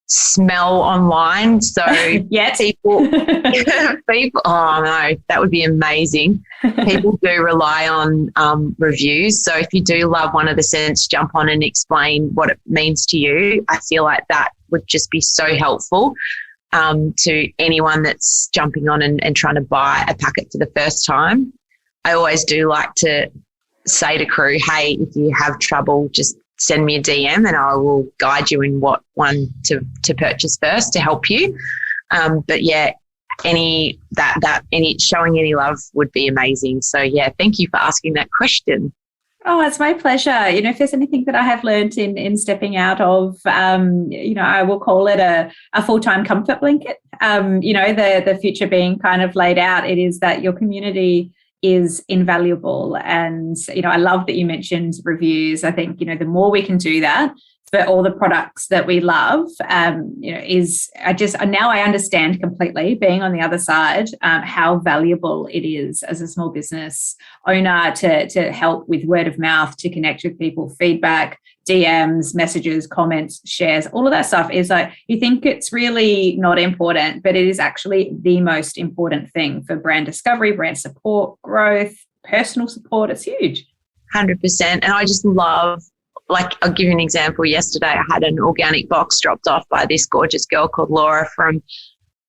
smell online, so people, oh no, that would be amazing. People do rely on reviews. So if you do love one of the scents, jump on and explain what it means to you. I feel like that would just be so helpful to anyone that's jumping on and trying to buy a packet for the first time. I always do like to say to crew, hey, if you have trouble, just send me a DM and I will guide you in what one to purchase first to help you. But yeah, any showing any love would be amazing. So yeah, thank you for asking that question. Oh, it's my pleasure. You know, if there's anything that I have learned in stepping out of, you know, I will call it a full-time comfort blanket. You know, the future being kind of laid out, it is that your community is invaluable. And, you know, I love that you mentioned reviews. I think, you know, the more we can do that for all the products that we love, you know, now I understand completely, being on the other side, how valuable it is as a small business owner to help with word of mouth, to connect with people, feedback, DMs, messages, comments, shares, all of that stuff is like, you think it's really not important, but it is actually the most important thing for brand discovery, brand support, growth, personal support. It's huge. 100%. And I just love, like, I'll give you an example. Yesterday, I had an organic box dropped off by this gorgeous girl called Laura from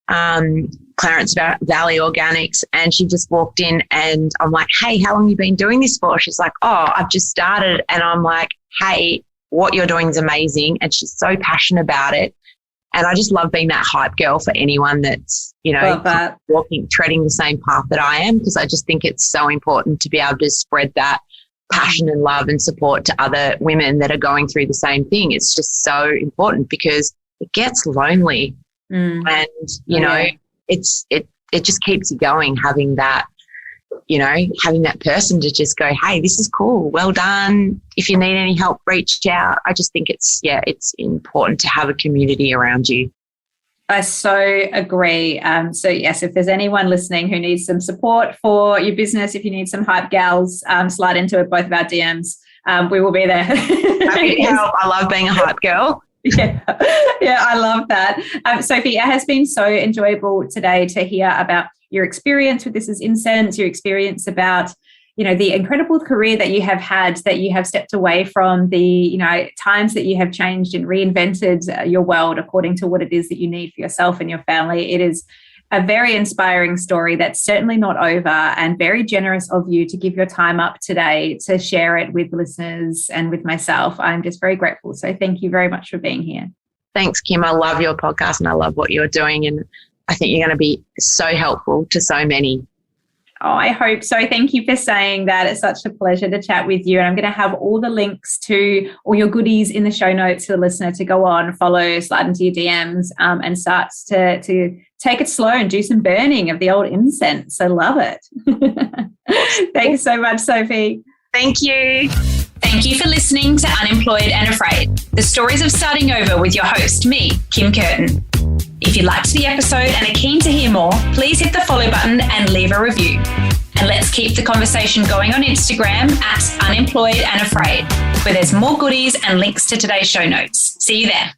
Clarence Valley Organics, and she just walked in and I'm like, hey, how long have you been doing this for? She's like, oh, I've just started. And I'm like, hey, what you're doing is amazing. And she's so passionate about it. And I just love being that hype girl for anyone that's, you know, treading the same path that I am, because I just think it's so important to be able to spread that passion and love and support to other women that are going through the same thing. It's just so important because it gets lonely. And, you know, it just keeps you going, having that, you know, having that person to just go, hey, this is cool. Well done. If you need any help, reach out. I just think it's important to have a community around you. I so agree. So yes, if there's anyone listening who needs some support for your business, if you need some hype gals, slide into both of our DMs. We will be there. Happy to help. I love being a hype girl. Yeah, I love that. Sophie, it has been so enjoyable today to hear about your experience with This Is Incense, your experience about, you know, the incredible career that you have had, that you have stepped away from, the, you know, times that you have changed and reinvented your world according to what it is that you need for yourself and your family. It is a very inspiring story that's certainly not over, and very generous of you to give your time up today to share it with listeners and with myself. I'm just very grateful. So thank you very much for being here. Thanks, Kim. I love your podcast and I love what you're doing. And I think you're going to be so helpful to so many. Oh, I hope so. Thank you for saying that. It's such a pleasure to chat with you. And I'm going to have all the links to all your goodies in the show notes for the listener to go on, follow, slide into your DMs, and start to take it slow and do some burning of the old incense. I love it. Thanks so much, Sophie. Thank you. Thank you for listening to Unemployed and Afraid, the stories of starting over with your host, me, Kim Curtin. If you liked the episode and are keen to hear more, please hit the follow button and leave a review. And let's keep the conversation going on Instagram @unemployedandafraid, where there's more goodies and links to today's show notes. See you there.